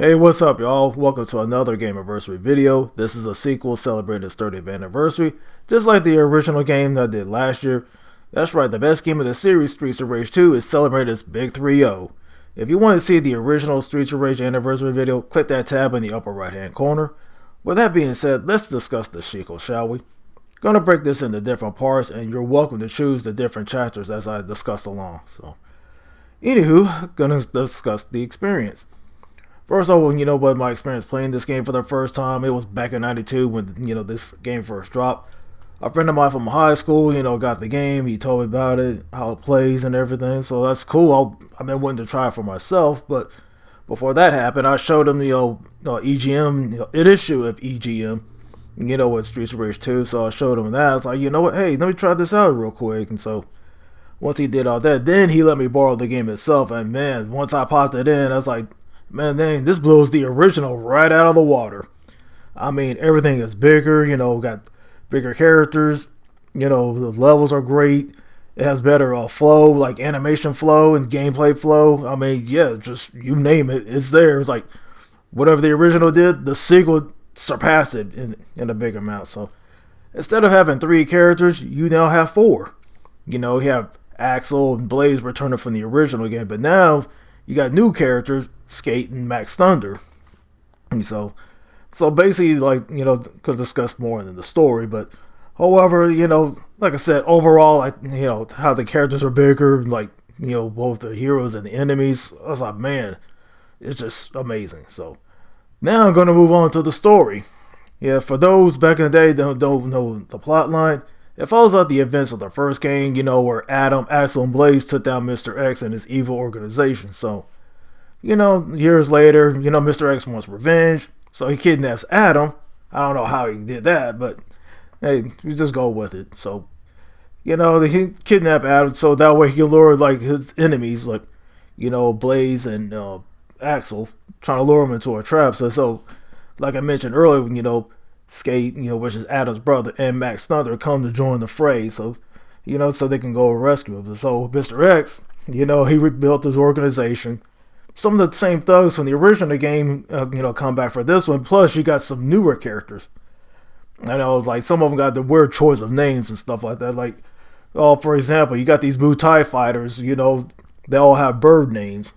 Hey, what's up, y'all? Welcome to another Gamerversary video. This is a sequel celebrating its 30th anniversary, just like the original game that I did last year. That's right, the best game of the series, Streets of Rage 2, is celebrating its big 3-0. If you want to see the original Streets of Rage anniversary video, click that tab in the upper right hand corner. With that being said, let's discuss the sequel, shall we? Gonna break this into different parts, and you're welcome to choose the different chapters as I discuss along. Anywho, gonna discuss the experience. First of all, what my experience playing this game for the first time, it was back in '92 when, this game first dropped. A friend of mine from high school, got the game. He told me about it, how it plays and everything. So that's cool. I've been wanting to try it for myself. But before that happened, I showed him, EGM, an issue of EGM, with Streets of Rage 2. So I showed him that. I was like, you know what? Hey, let me try this out real quick. And so once he did all that, then he let me borrow the game itself. And man, once I popped it in, I was like, man, dang, this blows the original right out of the water. I mean, everything is bigger, got bigger characters, the levels are great. It has better flow, like animation flow and gameplay flow. I mean, yeah, just you name it, it's there. It's like whatever the original did, the sequel surpassed it in a big amount. So instead of having 3 characters, you now have 4. You have Axel and Blaze returning from the original game, but now you got new characters, Skate and Max Thunder. And so basically, could discuss more in the story, but however, like I said, overall, how the characters are bigger, both the heroes and the enemies, I was like, man, it's just amazing. So now I'm going to move on to the story. Yeah, for those back in the day that don't know the plot line, it follows out the events of the first game, where Adam, Axel, and Blaze took down Mr. X and his evil organization. So, years later, Mr. X wants revenge, so he kidnaps Adam. I don't know how he did that, but hey, you just go with it. So, he kidnapped Adam so that way he can lure, his enemies, Blaze and Axel, trying to lure him into a trap. So, like I mentioned earlier, Skate, which is Adam's brother, and Max Thunder come to join the fray, so so they can go rescue him. So Mr. X, he rebuilt his organization. Some of the same thugs from the original game, come back for this one. Plus, you got some newer characters. I know, it's like some of them got the weird choice of names and stuff like that. Like, for example, you got these Muay Thai fighters. They all have bird names.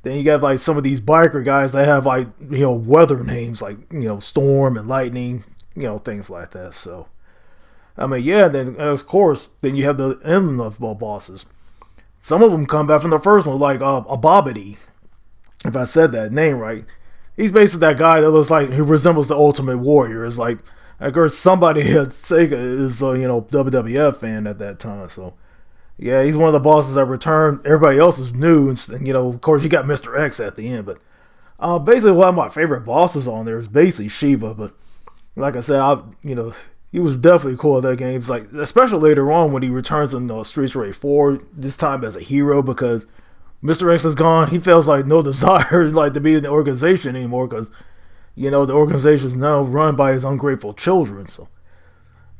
Then you got some of these biker guys that have weather names like Storm and Lightning, things like that. So I mean, yeah. Then of course, then you have the endless bosses. Some of them come back from the first one, like a Bobbity, if I said that name right. He's basically that guy that looks like he resembles the Ultimate Warrior. It's like I guess somebody at Sega is WWF fan at that time. So. Yeah, he's one of the bosses that returned. Everybody else is new, and of course, you got Mr. X at the end. But basically, one of my favorite bosses on there is basically Shiva. But like I said, he was definitely cool at that game. It's like, especially later on when he returns in Streets of Rage 4, this time as a hero, because Mr. X is gone. He feels like no desire to be in the organization anymore, because the organization is now run by his ungrateful children. So,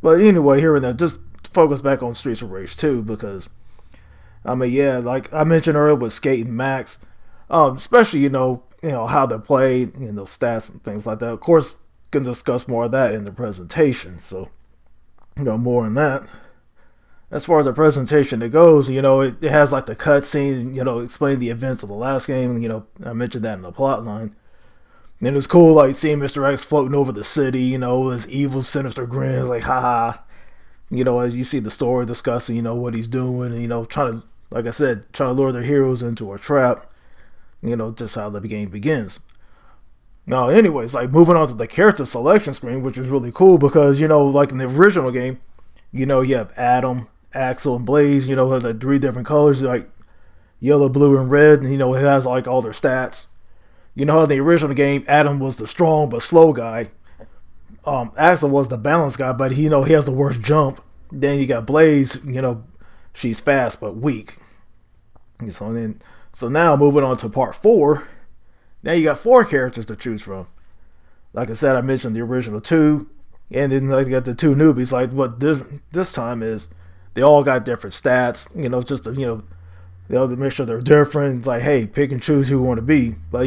but anyway, here and there, just focus back on Streets of Rage 2, because I mean, yeah, like I mentioned earlier with Skate and Max, especially how they play, stats and things like that. Of course, can discuss more of that in the presentation. So more on that. As far as the presentation it goes, it has the cutscene, explaining the events of the last game. I mentioned that in the plot line. And it's cool, seeing Mr. X floating over the city, his evil, sinister grin, haha. As you see the story discussing, what he's doing, and, trying to, like I said, trying to lure their heroes into a trap, just how the game begins. Now, anyways, moving on to the character selection screen, which is really cool because, like in the original game, you have Adam, Axel, and Blaze, have the 3 different colors, like yellow, blue, and red, and, it has, all their stats. In the original game, Adam was the strong but slow guy. Axel was the balanced guy, but he has the worst jump. Then you got Blaze, she's fast but weak. So now moving on to part 4, now you got 4 characters to choose from. Like I said, I mentioned the original 2, and then you got the 2 newbies. What this time is, they all got different stats. Just to To make sure they're different. It's like, hey, pick and choose who you want to be. But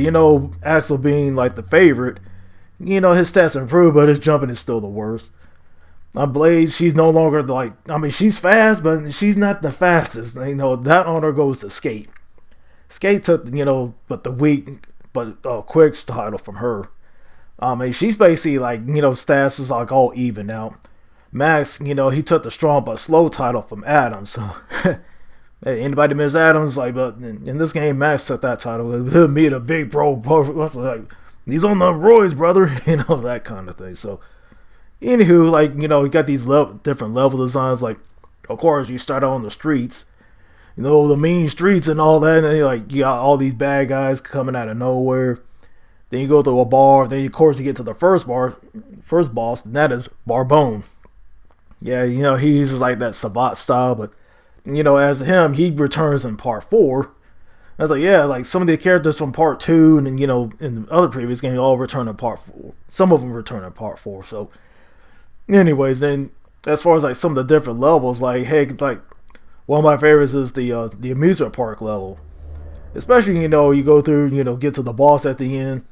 Axel being like the favorite, his stats improve, but his jumping is still the worst. Blaze, she's no longer like, she's fast, but she's not the fastest. That honor goes to Skate. Skate took, but the weak, but quick title from her. She's basically like, stats is like all even out. Max, he took the strong but slow title from Adams. So, hey, anybody miss Adams? Like, but in this game, Max took that title. He'll meet a big bro. Like, he's on the roids, brother. That kind of thing. So, anywho, like, you got these different level designs. Like, of course, you start out on the streets. The mean streets and all that. And you got all these bad guys coming out of nowhere. Then you go to a bar. Then, of course, you get to the first boss, and that is Barbone. Yeah, he's like that Sabat style, but, as him, he returns in part 4. I was like, yeah, like some of the characters from part 2 and then, in the other previous games all return in part 4. Some of them return in part 4. So, anyways, then as far as like some of the different levels, like, hey, like one of my favorites is the amusement park level. Especially, you go through, get to the boss at the end.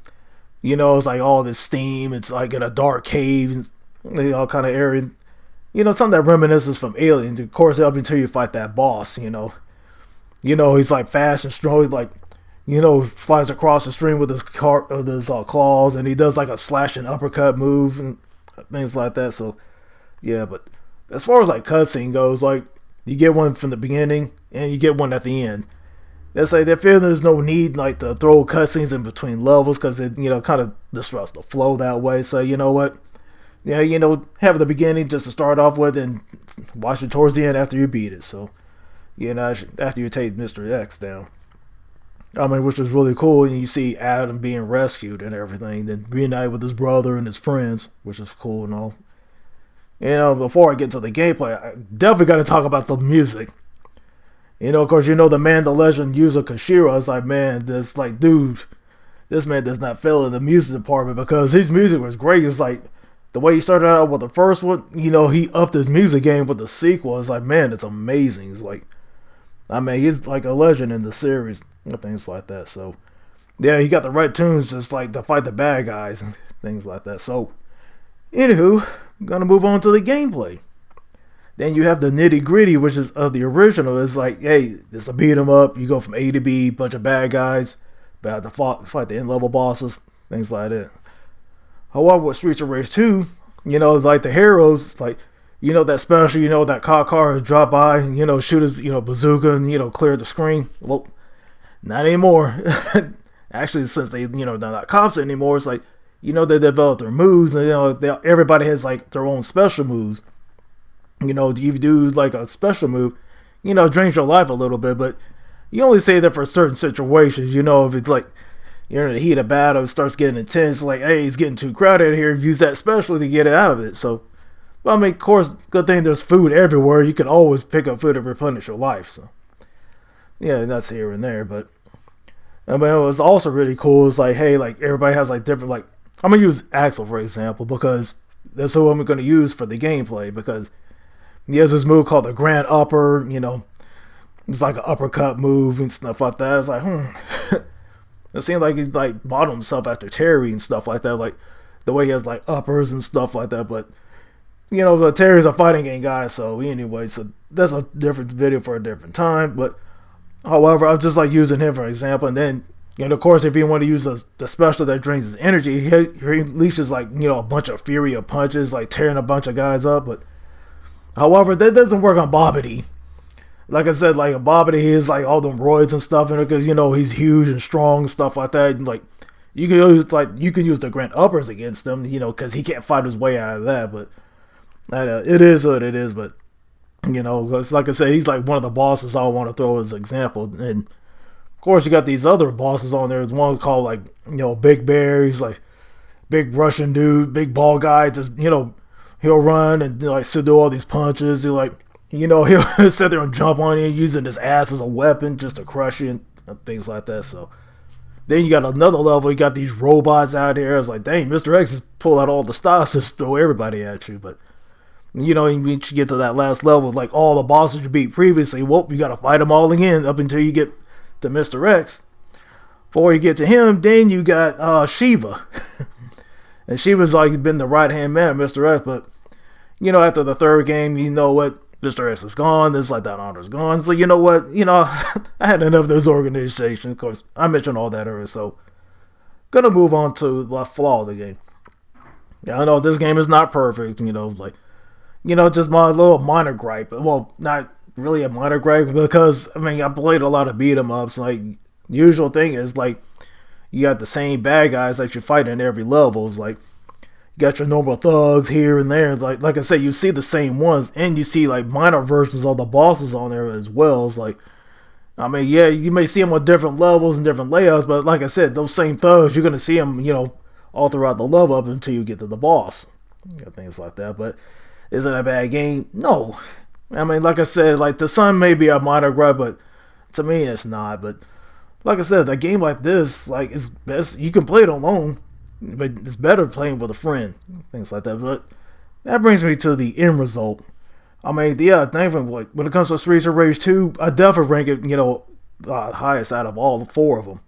It's like all this steam. It's like in a dark cave, kind of area. Something that reminisces from Aliens. Of course, up until you fight that boss, he's like fast and strong. He's like, flies across the stream with his claws, and he does like a slash and uppercut move and things like that. So, yeah, but as far as like cutscene goes, like you get one from the beginning and you get one at the end. It's like they feel there's no need like to throw cutscenes in between levels because it kind of disrupts the flow that way. So you know what? Yeah, have the beginning just to start off with and watch it towards the end after you beat it. So, after you take Mr. X down. Which is really cool. And you see Adam being rescued and everything. Then reunite with his brother and his friends, which is cool and all. Before I get to the gameplay, I definitely got to talk about the music. Of course, the man, the legend, Yuzo Koshiro is like, man, this like, dude, this man does not fail in the music department because his music was great. It's like, the way he started out with the first one, he upped his music game with the sequel. It's like, man, it's amazing. It's like, he's like a legend in the series and things like that. So, yeah, he got the right tunes just like to fight the bad guys and things like that. So, anywho, I'm gonna move on to the gameplay. Then you have the nitty gritty, which is of the original. It's like, hey, it's a beat 'em up. You go from A to B, bunch of bad guys, but have to fight the end level bosses, things like that. However, with Streets of Rage 2, like the heroes, like, that special, that cop car drop by, shoot his, bazooka and, clear the screen. Well, not anymore. Actually, since they're not cops anymore, it's like, they develop their moves and, everybody has like their own special moves. If you do like a special move, drains your life a little bit, but you only say that for certain situations, if it's like, you're in the heat of battle, it starts getting intense, like, hey, it's getting too crowded here, use that special to get it out of it. So, of course, good thing there's food everywhere, you can always pick up food to replenish your life, so, yeah, that's here and there, but, it was also really cool, it's like, hey, like, everybody has, like, different, like, I'm gonna use Axel, for example, because that's who I'm gonna use for the gameplay, because he has this move called the Grand Upper, it's like an uppercut move and stuff like that. It's like, It seemed like he like modeled himself after Terry and stuff like that, like the way he has like uppers and stuff like that. But Terry's a fighting game guy, so anyway, so that's a different video for a different time. But however, I'm just like using him for an example, and then of course, if you want to use the special that drains his energy, he unleashes like a bunch of fury of punches, like tearing a bunch of guys up. But however, that doesn't work on Bobbity. Like I said, like Bobbity, he has like all them roids and stuff in it because he's huge and strong and stuff like that. And, like you can use the Grand Uppers against him, because he can't fight his way out of that. But it is what it is. But cause like I said, he's like one of the bosses I want to throw as an example. And of course, you got these other bosses on there. There's one called like Big Bear. He's like big Russian dude, big ball guy. Just he'll run and like still do all these punches. He'll sit there and jump on you using his ass as a weapon just to crush you and things like that. So then you got another level. You got these robots out here. I was like, dang, Mr. X has pulled out all the stops to throw everybody at you. But You know, and once you get to that last level, like all the bosses you beat previously, well, you gotta fight them all again up until you get to Mr. X. Before you get to him, then you got Shiva. And Shiva's like been the right-hand man of Mr. X, but, you know, after the third game, you know what? Mr. X is gone. It's like that honor's gone. So, you know what? You know, I had enough of those organizations. Of course, I mentioned all that earlier, so gonna move on to the flaw of the game. Yeah, I know this game is not perfect, you know, like, you know, just my little minor gripe. Well, not really a minor gripe, because, I mean, I played a lot of beat 'em ups. Like, the usual thing is, like, you got the same bad guys that you fight in every level. It's like, you got your normal thugs here and there. It's like I said, you see the same ones, and you see, like, minor versions of the bosses on there as well. It's like, I mean, yeah, you may see them on different levels and different layouts, but like I said, those same thugs, you're going to see them, you know, all throughout the level up until you get to the boss. You got things like that, but is it a bad game? No. I mean, like I said, like, to some may be a minor gripe, but to me, it's not. But like I said, a game like this, like, is best, you can play it alone, but it's better playing with a friend, things like that. But that brings me to the end result. I mean, yeah, thankfully, when it comes to Streets of Rage 2, I definitely rank it, you know, highest out of all the four of them.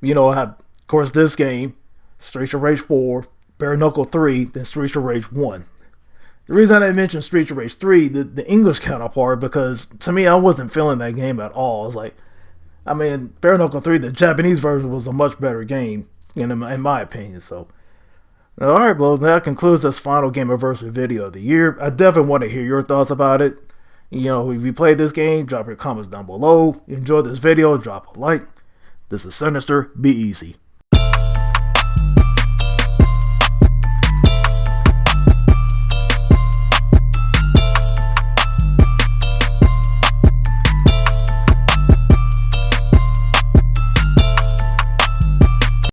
You know, I have, of course, this game, Streets of Rage 4, Bare Knuckle 3, then Streets of Rage 1. The reason I mentioned Streets of Rage 3, the English counterpart, because to me, I wasn't feeling that game at all. It's like, I mean, Bare Knuckle 3, the Japanese version, was a much better game, in my opinion, so. Alright, well, that concludes this final Gamerversary video of the year. I definitely want to hear your thoughts about it. You know, if you played this game, drop your comments down below. Enjoy this video, drop a like. This is Sinister, be easy.